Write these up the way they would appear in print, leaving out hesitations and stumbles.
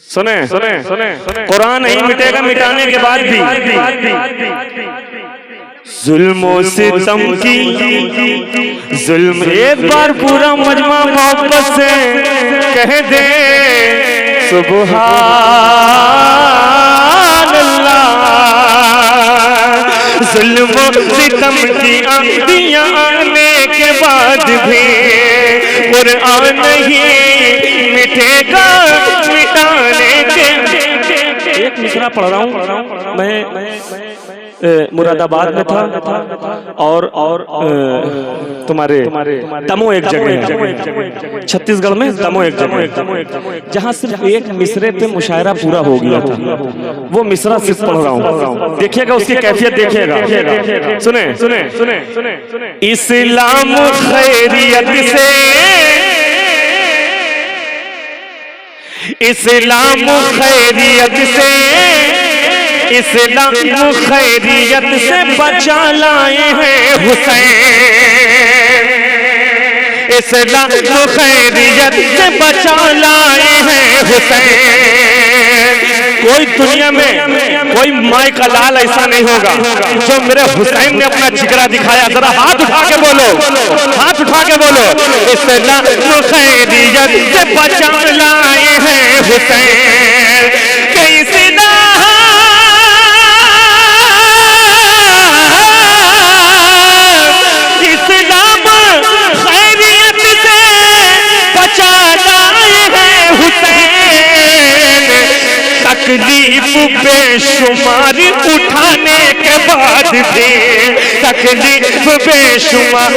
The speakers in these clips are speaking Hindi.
सुने सुने सुने कुरान नहीं मिटेगा मिटाने के बाद भी। जुल्म सितम की जुल्म एक बार पूरा मजमा मोहब्बत से कह दे सुभान अल्लाह। जुल्म सितम की आंधियां आने के बाद भी कुरान नहीं मिटेगा मिटाने के। एक मिसरा पढ़ रहा हूँ मैं, मुरादाबाद में था और तुम्हारे दमो एक जगह है, छत्तीसगढ़ में दमो एक जगह, जहाँ सिर्फ एक मिसरे पे मुशायरा पूरा हो गया था। वो मिसरा सिर्फ पढ़ रहा हूँ, देखिएगा उसकी कैफियत देखिएगा। सुने सुने सुने सुने इस्लाम खैरियत से, इस्लाम खैरियत से, इस्लाम खैरियत से बचा लाए हैं हुसैन। इस्लाम खैरियत से बचा लाए हैं हुसैन। कोई दुनिया में कोई माई का लाल ऐसा नहीं होगा जो मेरे हुसैन ने अपना जिगरा दिखाया। जरा हाथ उठा के बोलो, हाथ उठा के बोलो। इस्लाम खैरियत से बचा लाए हैं हुसैन। कैसे तकलीफ बेशुमार उठाने के बाद भी, तकलीफ बेशुमार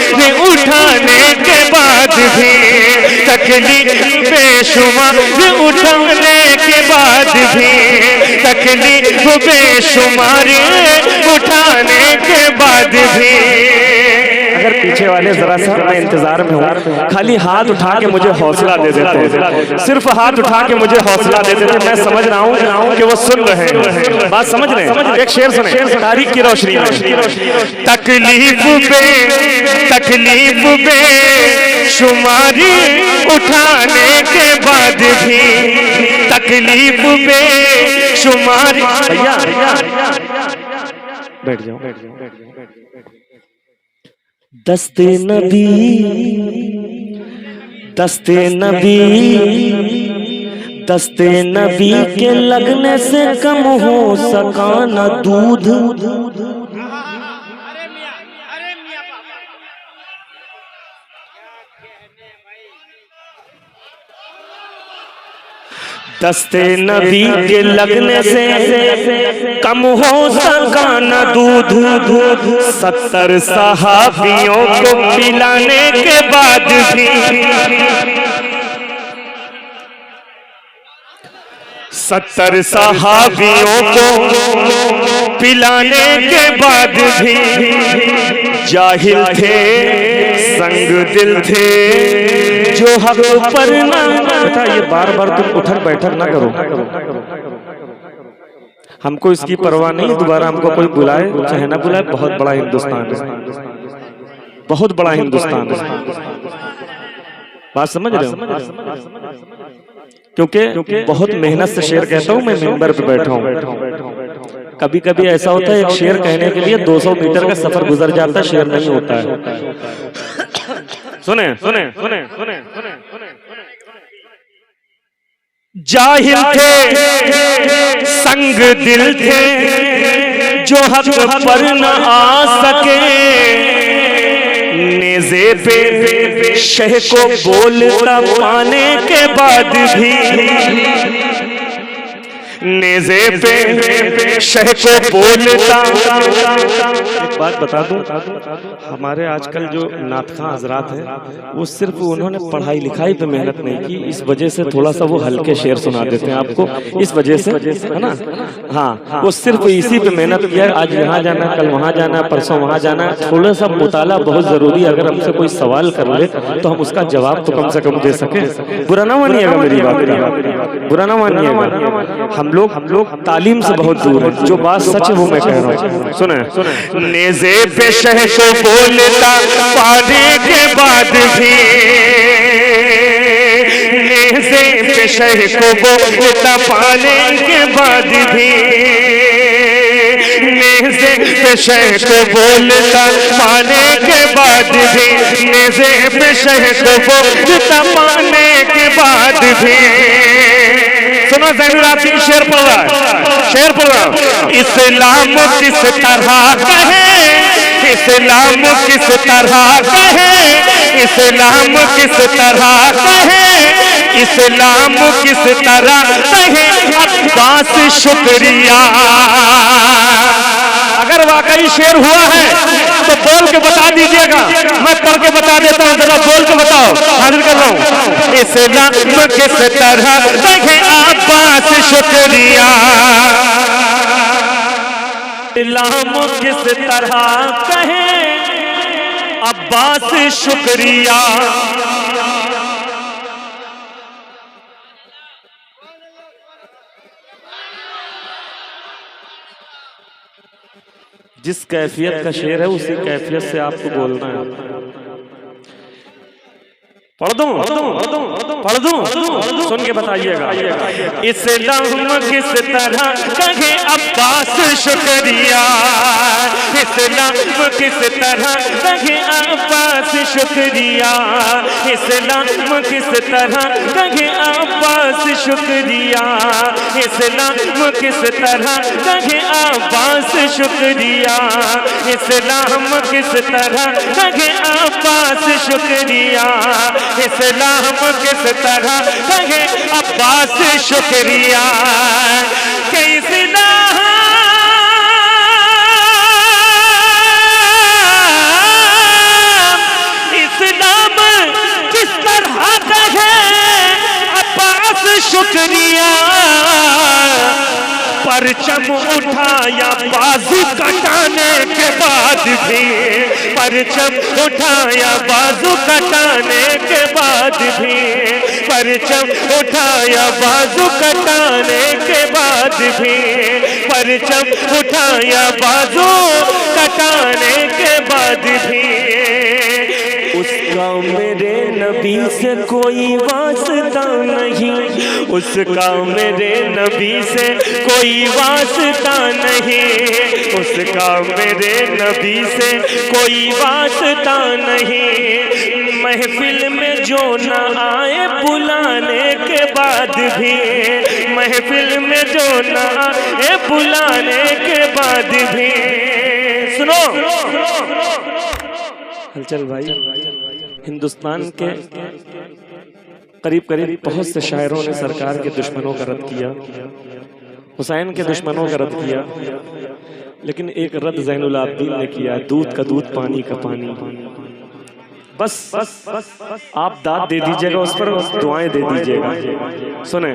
उठाने के बाद भी, तकलीफ बेशुमार उठाने के बाद भी, तकलीफ बेशुमार उठाने के बाद भी। अगर पीछे वाले जरा सा मैं इंतजार में हूँ, खाली हाथ उठा के मुझे हौसला दे देते हैं, सिर्फ हाथ उठा के मुझे हौसला दे देते हैं। मैं समझ रहा हूँ कि वो सुन रहे हैं, बात समझ रहे हैं। एक शेर सुने तारीख की रोशनी में। तकलीफ बेशुमारी उठाने के बाद भी, तकलीफ बेशुमारी। भैया बैठ जाओ, बैठ जाओ, बैठ जाओ। दस्ते नबी, दस्ते नबी, दस्ते नबी के लगने से कम हो सका न दूध। दस्ते नबी के लगने से कम हो सका न दूध। 70 सहाबियों को पिलाने के बाद भी, 70 सहाबियों को पिलाने के बाद भी जाहिल थे, संग दिल थे जो हक पर ना। बेटा ये बार बार तुम उठक बैठक ना करो, हमको इसकी परवाह नहीं। दोबारा हमको कोई बुलाए चाहे ना बुलाए, बहुत बड़ा हिंदुस्तान है, बहुत बड़ा हिंदुस्तान है। बात समझ रहे हो? क्योंकि बहुत मेहनत से शेर कहता हूँ मैं, मिंबर पे बैठा हूँ। कभी कभी ऐसा होता है एक शेर कहने के लिए 200 मीटर का सफर गुजर जाता है, शेर नहीं होता है। सुने सुने सुने सुने सुने जाहिल थे, संग दिल थे जो हक पर न आ सके। नेज़े पे शह को बोलता पाने के बाद भी, नेज़े पे शह को बोलता। एक बात बता दूं, हमारे आजकल जो नातखा हजरात हैं वो सिर्फ उन्होंने पढ़ाई लिखाई पे मेहनत नहीं की, इस वजह से थोड़ा सा वो हल्के शेर सुना देते हैं आपको, इस वजह से है ना। हाँ, वो सिर्फ इसी पे मेहनत किया। आज यहाँ जाना, कल वहाँ जाना, परसों वहाँ जाना। थोड़ा सा मुताला बहुत जरूरी। अगर हमसे कोई सवाल कर ले तो हम उसका जवाब तो कम से कम दे सके। बुरा ना मानिएगा मेरी बात, बुरा ना मानिएगा। हम लोग तालीम से बहुत दूर है। जो बात सच है वो मैं कह रहा हूँ। सुने, नेज़े पे शह को बोलता पाने के बाद भी, नेज़े पे शह को बोलता पाने के बाद भी, नेज़े पे शह को बोलता पाने के बाद भी, नेज़े पे शह को बोलता पाने के बाद भी। सुनो ज़ैनुल आबिदीन शेर पढ़ रहा है, शेर पढ़ रहा हूं। इस्लाम किस तरह कहे, इस्लाम किस तरह कहे, इस्लाम किस तरह कहे, इस्लाम किस तरह कहे, अब्बास शुक्रिया। अगर वाकई शेर हुआ है तो बोल के बता दीजिएगा, मैं पढ़ के बता देता हूं, जरा बोल के बताओ, हाजिर कर रहा हूं। इस्लाम किस तरह कहे, अब्बास शुक्रिया। इस्लाम किस तरह कहे, अब्बास शुक्रिया। जिस कैफियत का शेर है उसी कैफियत से आपको बोलना है। पढ़ दूं पढ़ दूं, सुन के बताइएगा। इस्लाम किस तरह कहे, अब्बास शुक्रिया। इस्लाम किस तरह कहे, अब्बास शुक्रिया। इस्लाम किस तरह कहे, अब्बास शुक्रिया। इस्लाम किस तरह कहे, अब्बास शुक्रिया। इस्लाम किस तरह कहे, अब्बास शुक्रिया। इस्लाम किस तरह कहे, अब्बास शुक्रिया। कि इस्लाम किस तरह कहे, अब्बास शुक्रिया। परचम उठाया बाजू कटाने के बाद भी, परचम उठाया बाजू कटाने के बाद भी, परचम उठाया बाजू कटाने के बाद भी, परचम उठाया बाजू कटाने के बाद भी। उसका मेरे नबी से कोई वास्ता नहीं, उसका मेरे नबी से कोई वास्ता नहीं, उसका मेरे नबी से कोई वास्ता नहीं। महफिल में जो न आए बुलाने के बाद भी, महफिल में जो न आए बुलाने के बाद भी। सुनो हलचल भाई, हिंदुस्तान के करीब करीब बहुत से शायरों ने सरकार के दुश्मनों का रद्द किया, हुसैन के दुश्मनों का रद्द किया, लेकिन एक रद्द ज़ैनुल आबिदीन ने किया, दूध का दूध पानी का पानी। बस आप दाद दे दीजिएगा, उस पर दुआएं दे दीजिएगा। सुने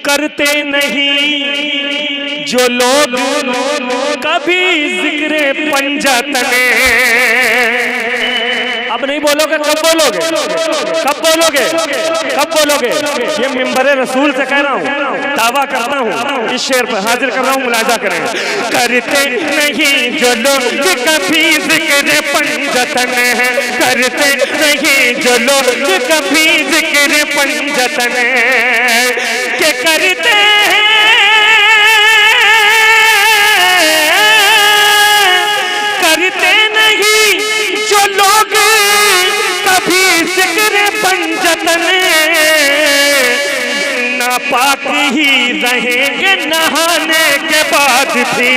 करते नहीं जो लोग कभी जिक्र पंजातने। अब नहीं बोलोगे, कब बोलोगे, कब बोलोगे, कब बोलोगे? ये मिंबरे रसूल से कह रहा हूँ, दावा करता हूँ, इस शेर पर हाजिर कर रहा हूँ, मुलाजा करें। करते नहीं जो लोग कभी जिक्र पंजातन है, करते नहीं जो लोग कभी जिक्र पंजातन के करते हैं, करते नहीं जो लोग कभी जिक्र पंजातन, नापाक ही रहेंगे नहाने के बाद भी,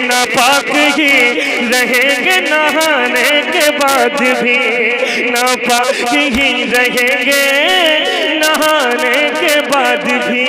नापाक ही रहेंगे नहाने के बाद भी, नापाक ही रहेंगे नहाने के बाद भी।